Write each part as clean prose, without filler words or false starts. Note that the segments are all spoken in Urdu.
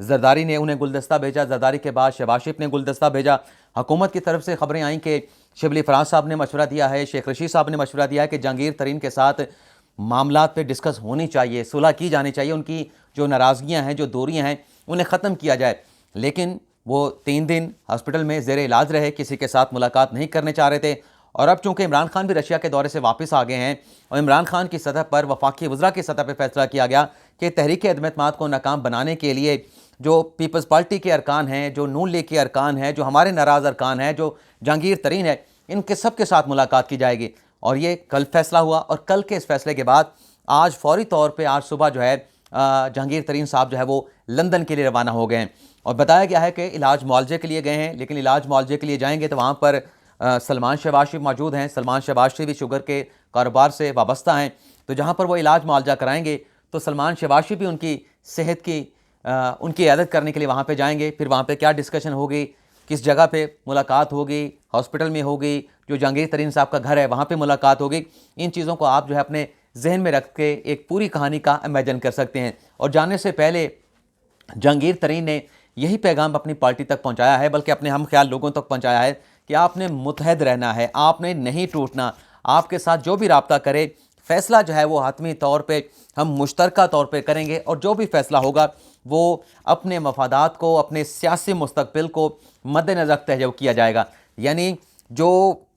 زرداری نے انہیں گلدستہ بھیجا، زرداری کے بعد شہباز شریف نے گلدستہ بھیجا۔ حکومت کی طرف سے خبریں آئیں کہ شبلی فراز صاحب نے مشورہ دیا ہے، شیخ رشید صاحب نے مشورہ دیا ہے کہ جہانگیر ترین کے ساتھ معاملات پہ ڈسکس ہونی چاہیے، صلح کی جانی چاہیے، ان کی جو ناراضگیاں ہیں، جو دوریاں ہیں، انہیں ختم کیا جائے۔ لیکن وہ 3 دن ہاسپٹل میں زیر علاج رہے، کسی کے ساتھ ملاقات نہیں کرنے چاہ رہے تھے۔ اور اب چونکہ عمران خان بھی رشیا کے دورے سے واپس آ گئے ہیں اور عمران خان کی سطح پر وفاقی وزراء کی سطح پہ فیصلہ کیا گیا کہ تحریک عدم اعتماد کو ناکام بنانے کے لیے جو پیپلز پارٹی کے ارکان ہیں، جو نون لیگ کے ارکان ہیں، جو ہمارے ناراض ارکان ہیں، جو جہانگیر ترین ہے، ان کے سب کے ساتھ ملاقات کی جائے گی۔ اور یہ کل فیصلہ ہوا، اور کل کے اس فیصلے کے بعد آج فوری طور پہ آج صبح جو ہے جہانگیر ترین صاحب جو ہے وہ لندن کے لیے روانہ ہو گئے ہیں، اور بتایا گیا ہے کہ علاج معالجے کے لیے گئے ہیں۔ لیکن علاج معالجے کے لیے جائیں گے تو وہاں پر سلمان شہباز شریف موجود ہیں۔ سلمان شہباز شریف بھی شوگر کے کاروبار سے وابستہ ہیں، تو جہاں پر وہ علاج معالجہ کرائیں گے تو سلمان شہباز شریف بھی ان کی صحت کی ان کی عیادت کرنے کے لیے وہاں پہ جائیں گے۔ پھر وہاں پہ کیا ڈسکشن ہوگی، کس جگہ پہ ملاقات ہوگی، ہاسپٹل میں ہوگی، جو جہانگیر ترین صاحب کا گھر ہے وہاں پہ ملاقات ہوگی، ان چیزوں کو آپ جو ہے اپنے ذہن میں رکھ کے ایک پوری کہانی کا امیجن کر سکتے ہیں۔ اور جانے سے پہلے جہانگیر ترین نے یہی پیغام اپنی پارٹی تک پہنچایا ہے، بلکہ اپنے ہم خیال لوگوں تک پہنچایا ہے کہ آپ نے متحد رہنا ہے، آپ نے نہیں ٹوٹنا، آپ کے ساتھ جو بھی رابطہ کرے فیصلہ جو ہے وہ حتمی طور پہ ہم مشترکہ طور پہ کریں گے، اور جو بھی فیصلہ ہوگا وہ اپنے مفادات کو، اپنے سیاسی مستقبل کو مد نظر رکھتے ہوئے کیا جائے گا۔ یعنی جو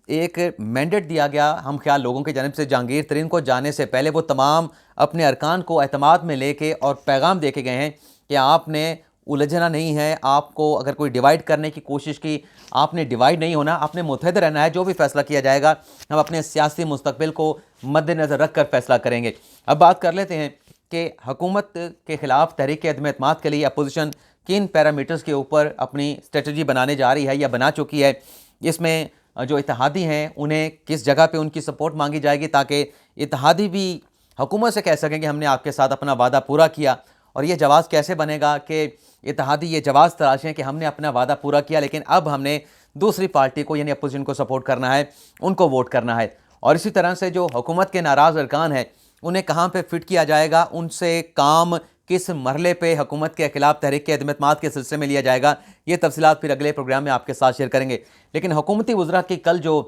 ایک مینڈیٹ دیا گیا ہم خیال لوگوں کی جانب سے جہانگیر ترین کو جانے سے پہلے، وہ تمام اپنے ارکان کو اعتماد میں لے کے اور پیغام دے کے گئے ہیں کہ آپ نے الجھنا نہیں ہے، آپ کو اگر کوئی ڈیوائیڈ کرنے کی کوشش کی، آپ نے ڈیوائیڈ نہیں ہونا، آپ نے متحد رہنا ہے۔ جو بھی فیصلہ کیا جائے گا ہم اپنے سیاسی مستقبل کو مد نظر رکھ کر فیصلہ کریں گے۔ اب بات کر لیتے ہیں کہ حکومت کے خلاف تحریک عدم اعتماد کے لیے اپوزیشن کن پیرامیٹرز کے اوپر اپنی اسٹریٹجی بنانے جا رہی ہے یا بنا چکی ہے۔ اس میں جو اتحادی ہیں انہیں کس جگہ پہ ان کی سپورٹ مانگی جائے گی تاکہ اتحادی بھی حکومت سے کہہ سکیں کہ ہم نے آپ کے ساتھ اپنا وعدہ پورا کیا۔ اور یہ جواز کیسے بنے گا کہ اتحادی یہ جواز تراشیں کہ ہم نے اپنا وعدہ پورا کیا لیکن اب ہم نے دوسری پارٹی کو یعنی اپوزیشن کو سپورٹ کرنا ہے، ان کو ووٹ کرنا ہے۔ اور اسی طرح سے جو حکومت کے ناراض ارکان ہیں انہیں کہاں پہ فٹ کیا جائے گا، ان سے کام کس مرحلے پہ حکومت کے خلاف تحریک عدم اعتماد کے سلسلے میں لیا جائے گا، یہ تفصیلات پھر اگلے پروگرام میں آپ کے ساتھ شیئر کریں گے۔ لیکن حکومتی وزراء کی کل جو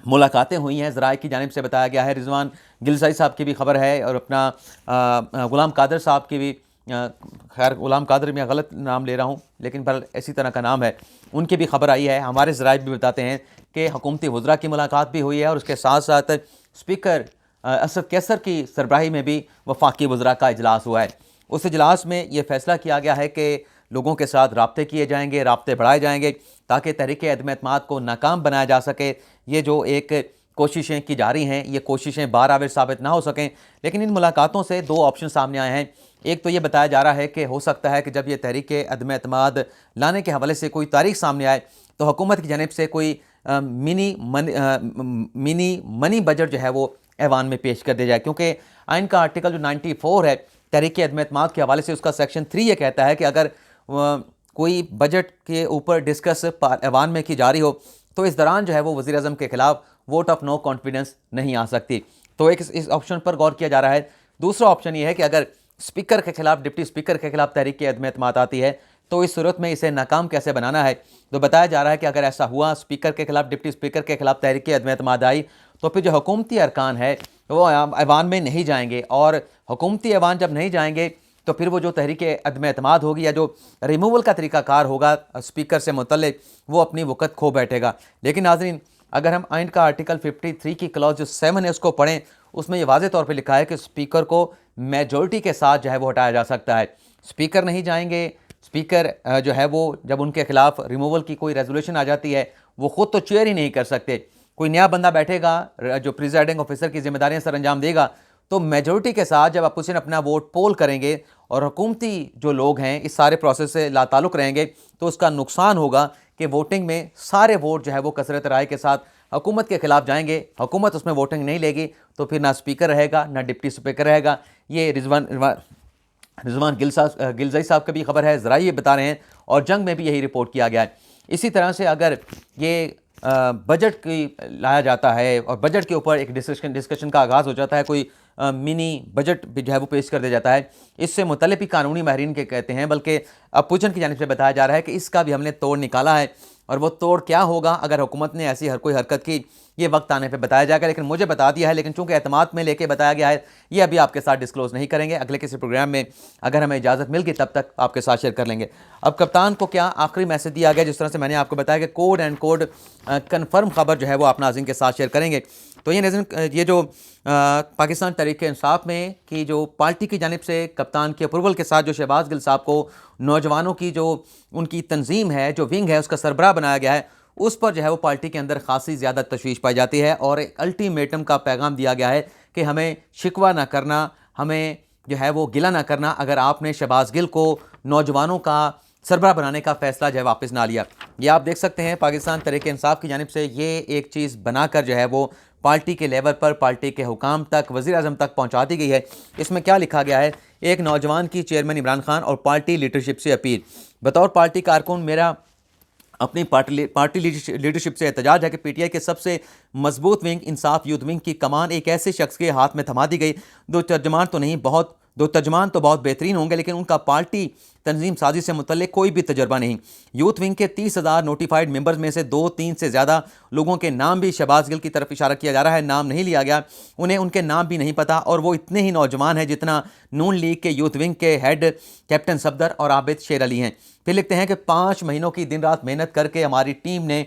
ملاقاتیں ہوئی ہیں ذرائع کی جانب سے بتایا گیا ہے، رضوان گلزائی صاحب کی بھی خبر ہے اور اپنا غلام قادر صاحب کی بھی، خیر غلام قادر میں غلط نام لے رہا ہوں لیکن پر اسی طرح کا نام ہے، ان کی بھی خبر آئی ہے۔ ہمارے ذرائع بھی بتاتے ہیں کہ حکومتی وزراء کی ملاقات بھی ہوئی ہے اور اس کے ساتھ ساتھ اسپیکر اسد کیسر کی سربراہی میں بھی وفاقی وزراء کا اجلاس ہوا ہے۔ اس اجلاس میں یہ فیصلہ کیا گیا ہے کہ لوگوں کے ساتھ رابطے کیے جائیں گے، رابطے بڑھائے جائیں گے تاکہ تحریک عدم اعتماد کو ناکام بنایا جا سکے۔ یہ جو ایک کوششیں کی جا رہی ہیں یہ کوششیں بار آور ثابت نہ ہو سکیں، لیکن ان ملاقاتوں سے 2 آپشن سامنے آئے ہیں۔ ایک تو یہ بتایا جا رہا ہے کہ ہو سکتا ہے کہ جب یہ تحریک عدم اعتماد لانے کے حوالے سے کوئی تاریخ سامنے آئے تو حکومت کی جانب سے کوئی منی منی بجٹ جو ہے وہ ایوان میں پیش کر دیا جائے، کیونکہ آئین کا آرٹیکل جو 94 ہے تحریک عدم اعتماد کے حوالے سے، اس کا سیکشن 3 یہ کہتا ہے کہ اگر کوئی بجٹ کے اوپر ڈسکس ایوان میں کی جاری ہو تو اس دوران جو ہے وہ وزیر اعظم کے خلاف ووٹ آف نو کانفیڈنس نہیں آ سکتی۔ تو ایک اس آپشن پر غور کیا جا رہا ہے۔ دوسرا آپشن یہ ہے کہ اگر اسپیکر کے خلاف، ڈپٹی اسپیکر کے خلاف تحریک عدم اعتماد آتی ہے تو اس صورت میں اسے ناکام کیسے بنانا ہے۔ تو بتایا جا رہا ہے کہ اگر ایسا ہوا، اسپیکر کے خلاف، ڈپٹی اسپیکر کے خلاف تحریک عدم اعتماد آئی تو پھر جو حکومتی ارکان ہے وہ ایوان میں نہیں جائیں گے، اور حکومتی ایوان جب نہیں جائیں گے تو پھر وہ جو تحریک عدم اعتماد ہوگی یا جو ریموول کا طریقہ کار ہوگا اسپیکر سے متعلق وہ اپنی وقت کھو بیٹھے گا۔ لیکن ناظرین اگر ہم آئین کا آرٹیکل 53 کی کلاس جو 7 ہے اس کو پڑھیں، اس میں یہ واضح طور پہ لکھا ہے کہ اسپیکر کو میجورٹی کے ساتھ جو ہے وہ ہٹایا جا سکتا ہے۔ اسپیکر نہیں جائیں گے، اسپیکر جو ہے وہ جب ان کے خلاف ریموول کی کوئی ریزولوشن آ جاتی ہے وہ خود تو چیئر ہی نہیں کر سکتے، کوئی نیا بندہ بیٹھے گا جو پریزائڈنگ آفیسر کی ذمہ داریاں سر انجام دے گا، تو میجورٹی کے ساتھ جب اپوزیشن اپنا ووٹ پول کریں گے اور حکومتی جو لوگ ہیں اس سارے پروسیس سے لا تعلق رہیں گے تو اس کا نقصان ہوگا کہ ووٹنگ میں سارے ووٹ جو ہے وہ کثرت رائے کے ساتھ حکومت کے خلاف جائیں گے، حکومت اس میں ووٹنگ نہیں لے گی تو پھر نہ اسپیکر رہے گا نہ ڈپٹی اسپیکر رہے گا۔ یہ رضوان گلزائی صاحب کا بھی خبر ہے، ذرائع یہ بتا رہے ہیں اور جنگ میں بھی یہی رپورٹ کیا گیا ہے۔ اسی طرح سے اگر یہ بجٹ کی لایا جاتا ہے اور بجٹ کے اوپر ایک ڈسکشن کا آغاز ہو جاتا ہے، کوئی منی بجٹ بھی جو ہے وہ پیش کر دیا جاتا ہے، اس سے متعلق بھی قانونی ماہرین کے کہتے ہیں، بلکہ اپوزیشن کی جانب سے بتایا جا رہا ہے کہ اس کا بھی ہم نے توڑ نکالا ہے، اور وہ توڑ کیا ہوگا اگر حکومت نے ایسی کوئی حرکت کی، یہ وقت آنے پہ بتایا جائے گا، لیکن مجھے بتا دیا ہے، لیکن چونکہ اعتماد میں لے کے بتایا گیا ہے، یہ ابھی آپ کے ساتھ ڈسکلوز نہیں کریں گے، اگلے کسی پروگرام میں اگر ہمیں اجازت مل گئی تب تک آپ کے ساتھ شیئر کر لیں گے۔ اب کپتان کو کیا آخری میسج دیا گیا، جس طرح سے میں نے آپ کو بتایا کہ کوڈ اینڈ کوڈ کنفرم خبر جو ہے وہ آپ ناظرین کے ساتھ شیئر کریں گے۔ تو یہ جو پاکستان تحریک انصاف میں کی جو پارٹی کی جانب سے کپتان کے اپروول کے ساتھ جو شہباز گل صاحب کو نوجوانوں کی جو ان کی تنظیم ہے، جو ونگ ہے، اس کا سربراہ بنایا گیا ہے، اس پر جو ہے وہ پارٹی کے اندر خاصی زیادہ تشویش پائی جاتی ہے، اور ایک الٹیمیٹم کا پیغام دیا گیا ہے کہ ہمیں شکوہ نہ کرنا، ہمیں جو ہے وہ گلہ نہ کرنا اگر آپ نے شہباز گل کو نوجوانوں کا سربراہ بنانے کا فیصلہ جو ہے واپس نہ لیا۔ یہ آپ دیکھ سکتے ہیں پاکستان تحریک انصاف کی جانب سے یہ ایک چیز بنا کر جو ہے وہ پارٹی کے لیول پر، پارٹی کے حکام تک، وزیر اعظم تک پہنچا دی گئی ہے۔ اس میں کیا لکھا گیا ہے؟ ایک نوجوان کی چیئرمین عمران خان اور پارٹی لیڈرشپ سے اپیل۔ بطور پارٹی کارکن میرا اپنی پارٹی لیڈرشپ سے احتجاج ہے کہ پی ٹی آئی کے سب سے مضبوط ونگ انصاف یوتھ ونگ کی کمان ایک ایسے شخص کے ہاتھ میں تھما دی گئی دو ترجمان تو بہت بہترین ہوں گے، لیکن ان کا پارٹی تنظیم سازی سے متعلق کوئی بھی تجربہ نہیں۔ یوتھ ونگ کے 30,000 نوٹیفائڈ ممبرز میں سے 2-3 سے زیادہ لوگوں کے نام بھی شہباز گل کی طرف اشارہ کیا جا رہا ہے، نام نہیں لیا گیا، انہیں ان کے نام بھی نہیں پتہ، اور وہ اتنے ہی نوجوان ہیں جتنا نون لیگ کے یوتھ ونگ کے ہیڈ کیپٹن صفدر اور عابد شیر علی ہیں۔ پھر لکھتے ہیں کہ 5 مہینوں کی دن رات محنت کر کے ہماری ٹیم نے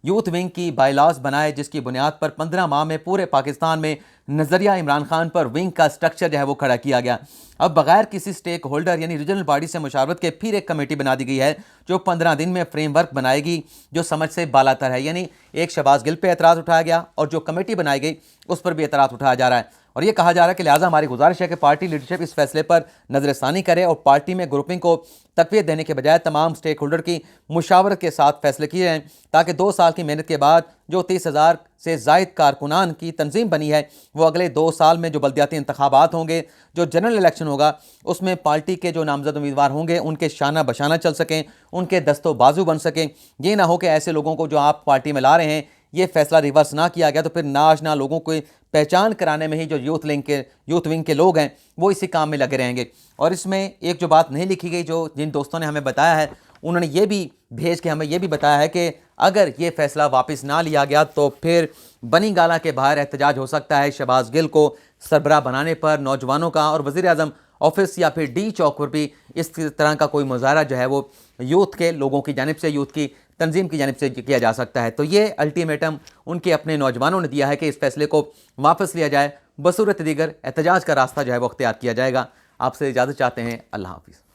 یوتھ ونگ کی بائی لاز بنائے، جس کی بنیاد پر 15 ماہ میں پورے پاکستان میں نظریہ عمران خان پر ونگ کا سٹرکچر جو ہے وہ کھڑا کیا گیا۔ اب بغیر کسی سٹیک ہولڈر یعنی ریجنل باڈی سے مشاورت کے پھر ایک کمیٹی بنا دی گئی ہے جو 15 دن میں فریم ورک بنائے گی جو سمجھ سے بالاتر ہے، یعنی ایک شہباز گل پہ اعتراض اٹھایا گیا اور جو کمیٹی بنائی گئی اس پر بھی اعتراض اٹھایا جا رہا ہے، اور یہ کہا جا رہا ہے کہ لہٰذا ہماری گزارش ہے کہ پارٹی لیڈرشپ اس فیصلے پر نظر ثانی کرے اور پارٹی میں گروپنگ کو تقویت دینے کے بجائے تمام سٹیک ہولڈر کی مشاورت کے ساتھ فیصلے کیے جائیں، تاکہ 2 سال کی محنت کے بعد جو 30,000 سے زائد کارکنان کی تنظیم بنی ہے وہ اگلے 2 سال میں جو بلدیاتی انتخابات ہوں گے، جو جنرل الیکشن ہوگا، اس میں پارٹی کے جو نامزد امیدوار ہوں گے ان کے شانہ بشانہ چل سکیں، ان کے دست و بازو بن سکیں۔ یہ نہ ہو کہ ایسے لوگوں کو جو آپ پارٹی میں لا رہے ہیں یہ فیصلہ ریورس نہ کیا گیا تو پھر ناشنا لوگوں کو پہچان کرانے میں ہی جو یوتھ ونگ کے لوگ ہیں وہ اسی کام میں لگے رہیں گے۔ اور اس میں ایک جو بات نہیں لکھی گئی، جو جن دوستوں نے ہمیں بتایا ہے، انہوں نے یہ بھی بھیج کے ہمیں یہ بھی بتایا ہے کہ اگر یہ فیصلہ واپس نہ لیا گیا تو پھر بنی گالہ کے باہر احتجاج ہو سکتا ہے شہباز گل کو سربراہ بنانے پر نوجوانوں کا، اور وزیر اعظم آفس یا پھر ڈی چوک پر بھی اس طرح کا کوئی مظاہرہ جو ہے وہ یوتھ کے لوگوں کی جانب سے، یوتھ کی تنظیم کی جانب سے کیا جا سکتا ہے۔ تو یہ الٹیمیٹم ان کے اپنے نوجوانوں نے دیا ہے کہ اس فیصلے کو واپس لیا جائے، بصورت دیگر احتجاج کا راستہ جو ہے وہ اختیار کیا جائے گا۔ آپ سے اجازت چاہتے ہیں، اللہ حافظ۔